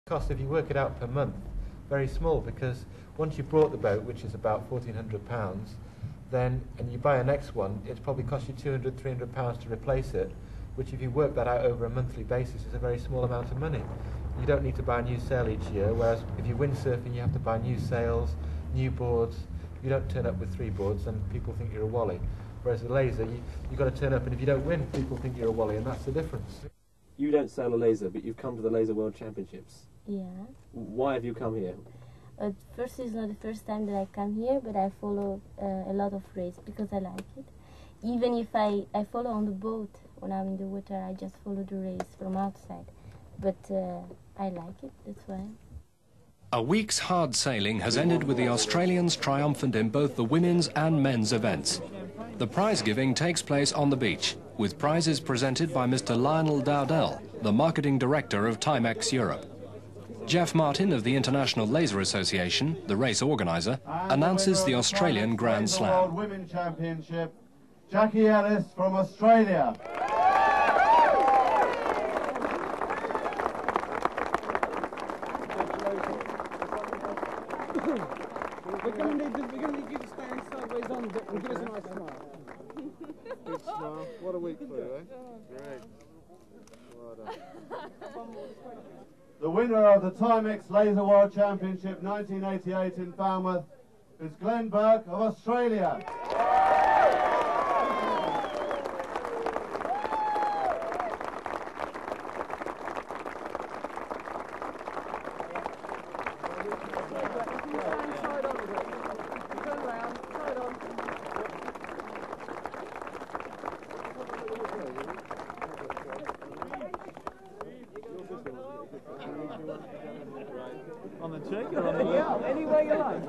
Cost, if you work it out per month, very small, because once you've bought the boat, which is about £1,400, then, and you buy a next one, it's probably cost you £200, £300 to replace it, which if you work that out over a monthly basis is a very small amount of money. You don't need to buy a new sail each year, whereas if you're windsurfing you have to buy new sails, new boards. You don't turn up with 3 boards and people think you're a wally. Whereas the laser, you've got to turn up, and if you don't win, people think you're a wally, and that's the difference. You don't sail a laser, but you've come to the Laser World Championships. Yeah. Why have you come here? First, it's not the first time that I come here, but I follow a lot of races because I like it. Even if I follow on the boat when I'm in the water, I just follow the race from outside. But I like it, that's why. A week's hard sailing has ended with the Australians triumphant in both the women's and men's events. The prize giving takes place on the beach, with prizes presented by Mr. Lionel Dowdell, the marketing director of Timex Europe. Jeff Martin of the International Laser Association, the race organiser, announces the Australian Grand Slam. World Women's Championship, Jackie Ellis from Australia. We're going to need you to stand sideways on and give us a nice smile. Good smile. What a week for you, eh? Great. Well done. The winner of the Timex Laser World Championship 1988 in Falmouth is Glenn Burke of Australia. On the cheek or on the lip? Any way you like.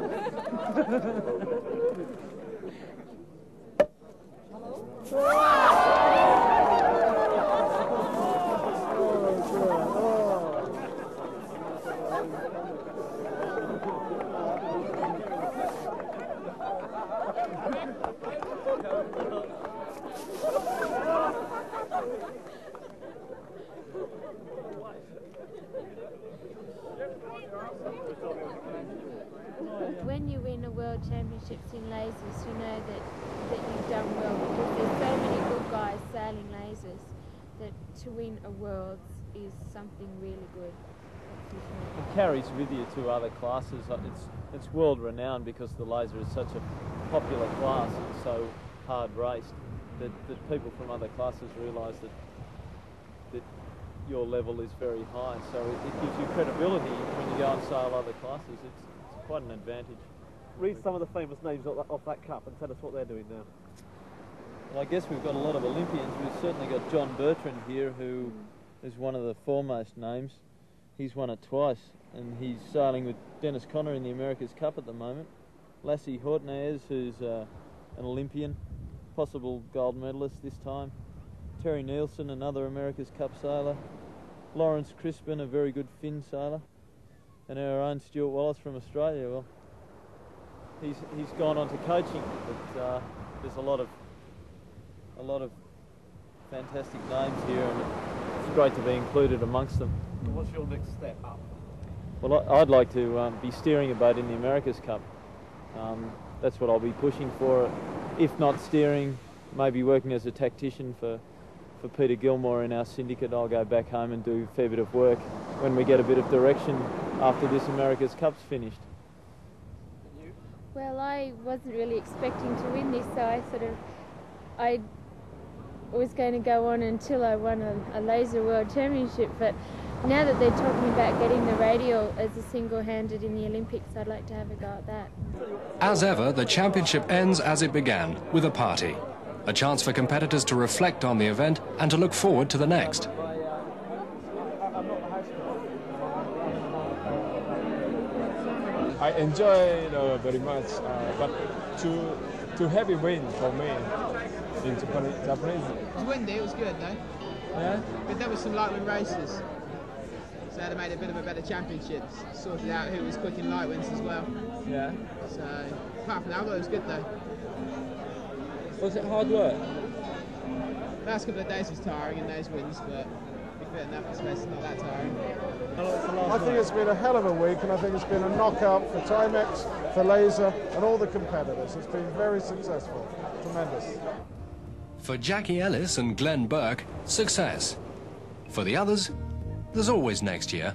When you win a World Championships in lasers, you know that you've done well, because there's so many good guys sailing lasers that to win a Worlds is something really good. It carries with you to other classes. It's world renowned because the laser is such a popular class and so hard raced that people from other classes realise that your level is very high. So it gives you credibility when you go and sail other classes. It's quite an advantage. Read some of the famous names off that cup and tell us what they're doing now. Well, I guess we've got a lot of Olympians. We've certainly got John Bertrand here, who is one of the foremost names. He's won it twice, and he's sailing with Dennis Conner in the America's Cup at the moment. Lassie Hortnaers, who's an Olympian, possible gold medalist this time. Terry Nielsen, another America's Cup sailor. Lawrence Crispin, a very good Finn sailor. And our own Stuart Wallace from Australia. Well, he's gone on to coaching, but there's a lot of fantastic names here, and it's great to be included amongst them. What's your next step up? Well, I'd like to be steering a boat in the America's Cup. That's what I'll be pushing for. If not steering, maybe working as a tactician for Peter Gilmore in our syndicate. I'll go back home and do a fair bit of work when we get a bit of direction after this America's Cup's finished. Well, I wasn't really expecting to win this, so I was going to go on until I won a Laser World Championship, but now that they're talking about getting the radial as a single-handed in the Olympics, I'd like to have a go at that. As ever, the championship ends as it began, with a party. A chance for competitors to reflect on the event and to look forward to the next. I enjoy it very much, but too heavy wind for me in Japanese. It was windy, it was good though. Yeah? But there was some light wind races. So they made a bit of a better championship. Sorted out who was quick in light winds as well. Yeah. So apart from that, I thought it was good though. Was it hard work? Last couple of days was tiring in those winds, but we it, and that space is not that tiring. I think it's been a hell of a week, and I think it's been a knockout for Timex, for Laser, and all the competitors. It's been very successful. Tremendous. For Jackie Ellis and Glenn Burke, success. For the others, there's always next year.